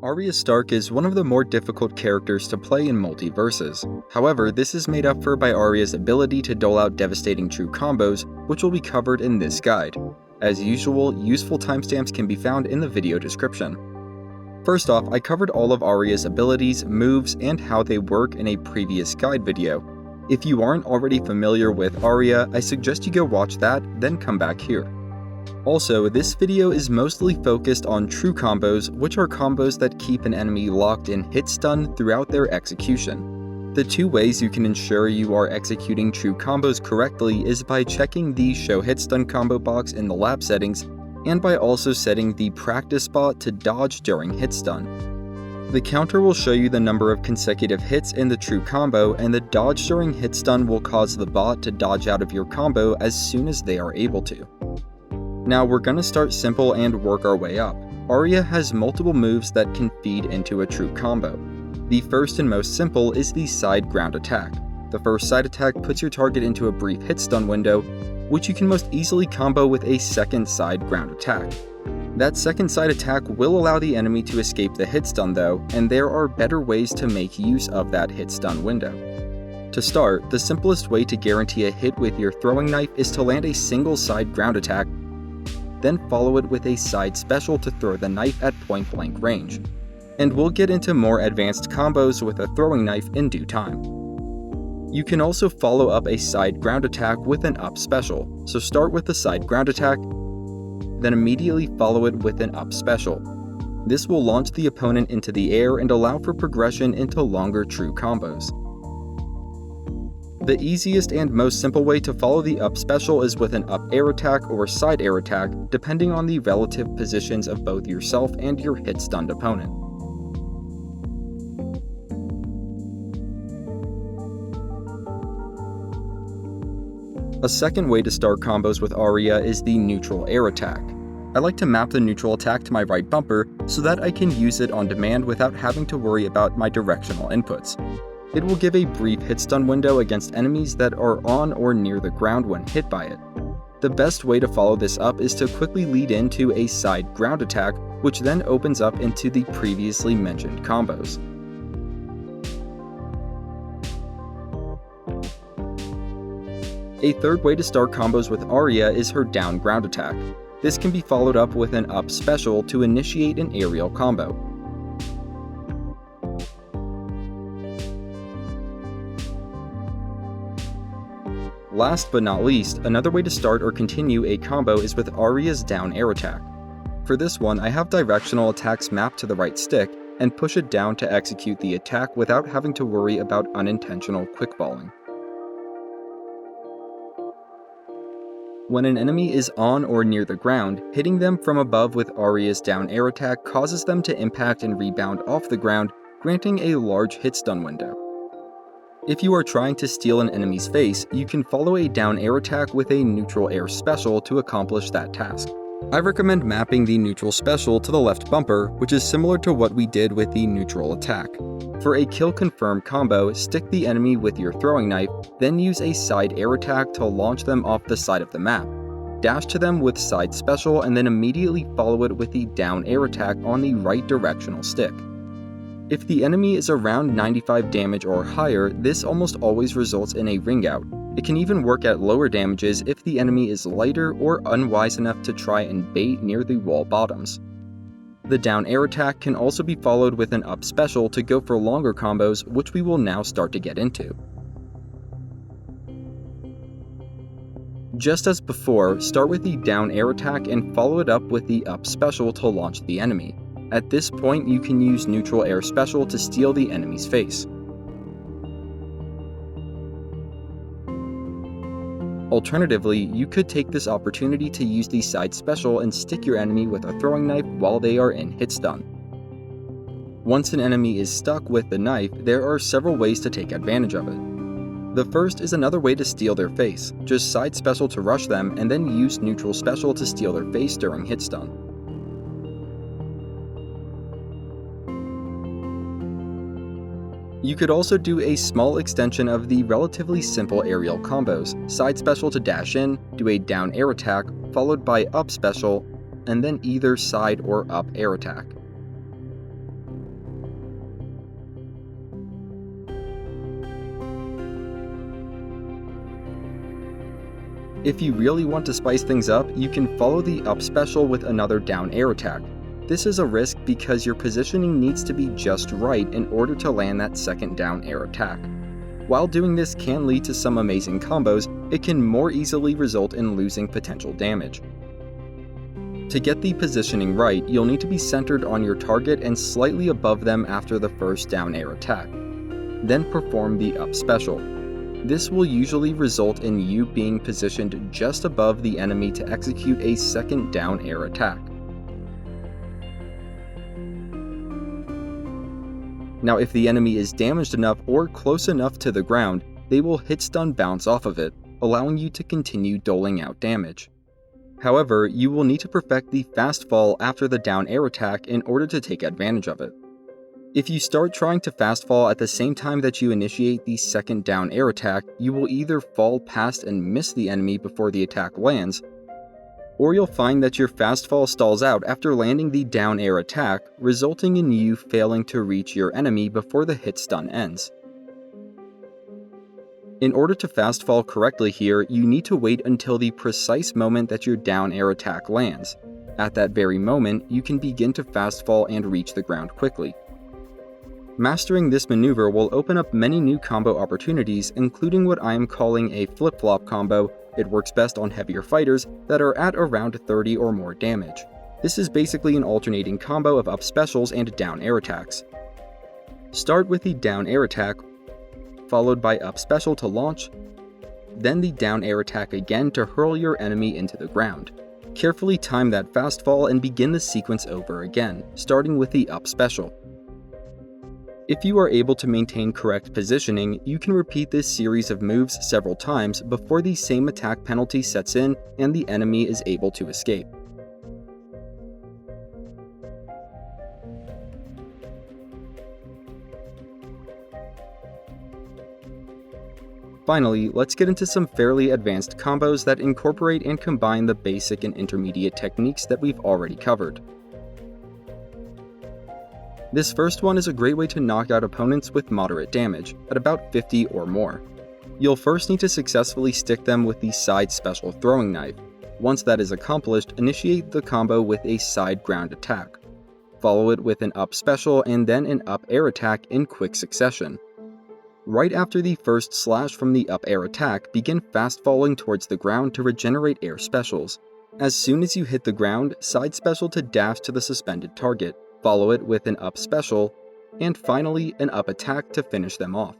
Arya Stark is one of the more difficult characters to play in MultiVersus. However, this is made up for by Arya's ability to dole out devastating true combos, which will be covered in this guide. As usual, useful timestamps can be found in the video description. First off, I covered all of Arya's abilities, moves, and how they work in a previous guide video. If you aren't already familiar with Arya, I suggest you go watch that, then come back here. Also, this video is mostly focused on true combos, which are combos that keep an enemy locked in Hitstun throughout their execution. The two ways you can ensure you are executing true combos correctly is by checking the Show Hitstun combo box in the lab settings, and by also setting the practice bot to dodge during Hitstun. The counter will show you the number of consecutive hits in the true combo, and the dodge during Hitstun will cause the bot to dodge out of your combo as soon as they are able to. Now we're gonna start simple and work our way up. Arya has multiple moves that can feed into a true combo. The first and most simple is the side ground attack. The first side attack puts your target into a brief Hitstun window, which you can most easily combo with a second side ground attack. That second side attack will allow the enemy to escape the Hitstun though, and there are better ways to make use of that Hitstun window. To start, the simplest way to guarantee a hit with your throwing knife is to land a single side ground attack, then follow it with a side special to throw the knife at point blank range. And we'll get into more advanced combos with a throwing knife in due time. You can also follow up a side ground attack with an up special, so start with the side ground attack, then immediately follow it with an up special. This will launch the opponent into the air and allow for progression into longer true combos. The easiest and most simple way to follow the up special is with an up air attack or side air attack, depending on the relative positions of both yourself and your hit-stunned opponent. A second way to start combos with Arya is the neutral air attack. I like to map the neutral attack to my right bumper so that I can use it on demand without having to worry about my directional inputs. It will give a brief Hitstun window against enemies that are on or near the ground when hit by it. The best way to follow this up is to quickly lead into a side ground attack, which then opens up into the previously mentioned combos. A third way to start combos with Arya is her down ground attack. This can be followed up with an up special to initiate an aerial combo. Last but not least, another way to start or continue a combo is with Arya's down air attack. For this one, I have directional attacks mapped to the right stick and push it down to execute the attack without having to worry about unintentional quickballing. When an enemy is on or near the ground, hitting them from above with Arya's down air attack causes them to impact and rebound off the ground, granting a large hitstun window. If you are trying to steal an enemy's face, you can follow a down air attack with a neutral air special to accomplish that task. I recommend mapping the neutral special to the left bumper, which is similar to what we did with the neutral attack. For a kill confirm combo, stick the enemy with your throwing knife, then use a side air attack to launch them off the side of the map. Dash to them with side special and then immediately follow it with the down air attack on the right directional stick. If the enemy is around 95 damage or higher, this almost always results in a ring out. It can even work at lower damages if the enemy is lighter or unwise enough to try and bait near the wall bottoms. The down air attack can also be followed with an up special to go for longer combos, which we will now start to get into. Just as before, start with the down air attack and follow it up with the up special to launch the enemy. At this point, you can use neutral air special to steal the enemy's face. Alternatively, you could take this opportunity to use the side special and stick your enemy with a throwing knife while they are in hitstun. Once an enemy is stuck with the knife, there are several ways to take advantage of it. The first is another way to steal their face. Just side special to rush them and then use neutral special to steal their face during hitstun. You could also do a small extension of the relatively simple aerial combos, side special to dash in, do a down air attack, followed by up special, and then either side or up air attack. If you really want to spice things up, you can follow the up special with another down air attack. This is a risk because your positioning needs to be just right in order to land that second down air attack. While doing this can lead to some amazing combos, it can more easily result in losing potential damage. To get the positioning right, you'll need to be centered on your target and slightly above them after the first down air attack. Then perform the up special. This will usually result in you being positioned just above the enemy to execute a second down air attack. Now, if the enemy is damaged enough or close enough to the ground, they will Hitstun bounce off of it, allowing you to continue doling out damage. However, you will need to perfect the fast fall after the down air attack in order to take advantage of it. If you start trying to fast fall at the same time that you initiate the second down air attack, you will either fall past and miss the enemy before the attack lands, or you'll find that your fast fall stalls out after landing the down air attack, resulting in you failing to reach your enemy before the hit stun ends. In order to fast fall correctly here, you need to wait until the precise moment that your down air attack lands. At that very moment, you can begin to fast fall and reach the ground quickly. Mastering this maneuver will open up many new combo opportunities, including what I am calling a flip-flop combo. It works best on heavier fighters that are at around 30 or more damage. This is basically an alternating combo of up specials and down air attacks. Start with the down air attack, followed by up special to launch, then the down air attack again to hurl your enemy into the ground. Carefully time that fast fall and begin the sequence over again, starting with the up special. If you are able to maintain correct positioning, you can repeat this series of moves several times before the same attack penalty sets in and the enemy is able to escape. Finally, let's get into some fairly advanced combos that incorporate and combine the basic and intermediate techniques that we've already covered. This first one is a great way to knock out opponents with moderate damage, at about 50 or more. You'll first need to successfully stick them with the side special throwing knife. Once that is accomplished, initiate the combo with a side ground attack. Follow it with an up special and then an up air attack in quick succession. Right after the first slash from the up air attack, begin fast falling towards the ground to regenerate air specials. As soon as you hit the ground, side special to dash to the suspended target. Follow it with an up special, and finally an up attack to finish them off.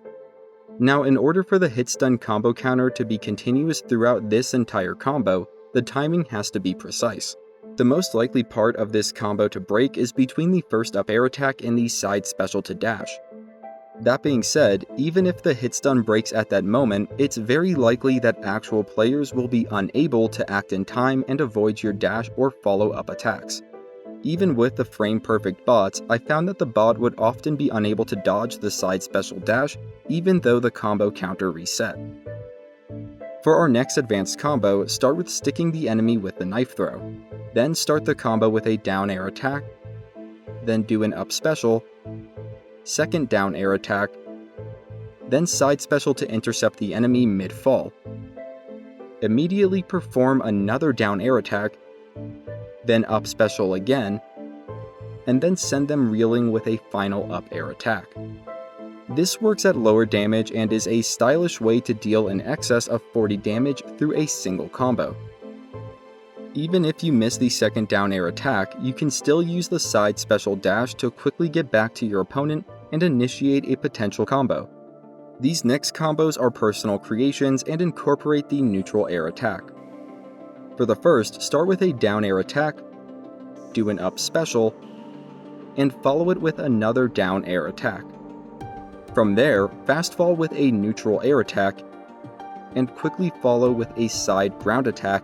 Now, in order for the hit stun combo counter to be continuous throughout this entire combo, the timing has to be precise. The most likely part of this combo to break is between the first up air attack and the side special to dash. That being said, even if the hit stun breaks at that moment, it's very likely that actual players will be unable to act in time and avoid your dash or follow up attacks. Even with the frame-perfect bots, I found that the bot would often be unable to dodge the side special dash, even though the combo counter reset. For our next advanced combo, start with sticking the enemy with the knife throw. Then start the combo with a down air attack, then do an up special, second down air attack, then side special to intercept the enemy mid-fall. Immediately perform another down air attack, then up special again, and then send them reeling with a final up air attack. This works at lower damage and is a stylish way to deal in excess of 40 damage through a single combo. Even if you miss the second down air attack, you can still use the side special dash to quickly get back to your opponent and initiate a potential combo. These next combos are personal creations and incorporate the neutral air attack. For the first, start with a down air attack, do an up special, and follow it with another down air attack. From there, fast fall with a neutral air attack, and quickly follow with a side ground attack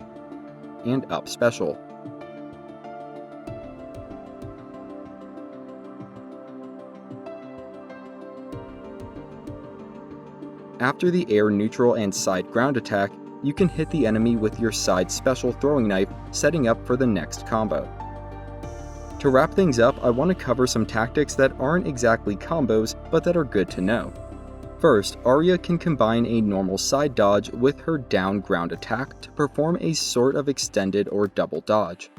and up special. After the air neutral and side ground attack, you can hit the enemy with your side special throwing knife, setting up for the next combo. To wrap things up, I want to cover some tactics that aren't exactly combos, but that are good to know. First, Arya can combine a normal side dodge with her down ground attack to perform a sort of extended or double dodge.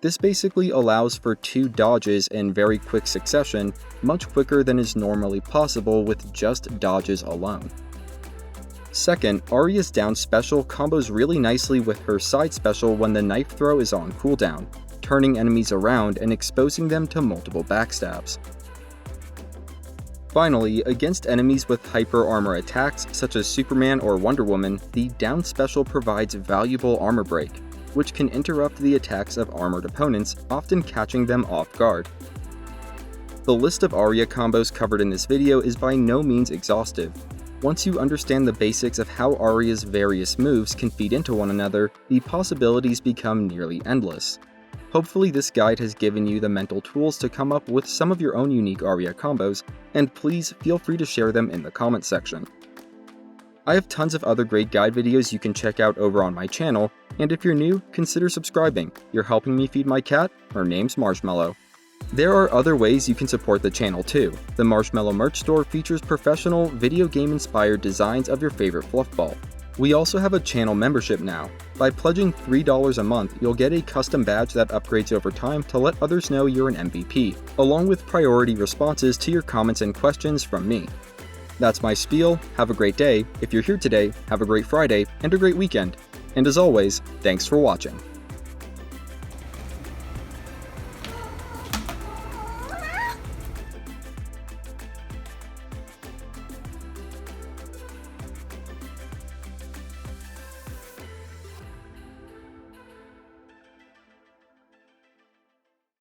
This basically allows for 2 dodges in very quick succession, much quicker than is normally possible with just dodges alone. Second, Arya's down special combos really nicely with her side special when the knife throw is on cooldown, turning enemies around and exposing them to multiple backstabs. Finally, against enemies with hyper armor attacks such as Superman or Wonder Woman, the down special provides valuable armor break, which can interrupt the attacks of armored opponents, often catching them off guard. The list of Arya combos covered in this video is by no means exhaustive. Once you understand the basics of how Arya's various moves can feed into one another, the possibilities become nearly endless. Hopefully this guide has given you the mental tools to come up with some of your own unique Arya combos, and please feel free to share them in the comments section. I have tons of other great guide videos you can check out over on my channel, and if you're new, consider subscribing. You're helping me feed my cat, her name's Marshmallow. There are other ways you can support the channel too. The Marshmallow merch store features professional, video game-inspired designs of your favorite fluff ball. We also have a channel membership now. By pledging $3 a month, you'll get a custom badge that upgrades over time to let others know you're an MVP, along with priority responses to your comments and questions from me. That's my spiel. Have a great day. If you're here today, have a great Friday and a great weekend. And as always, thanks for watching.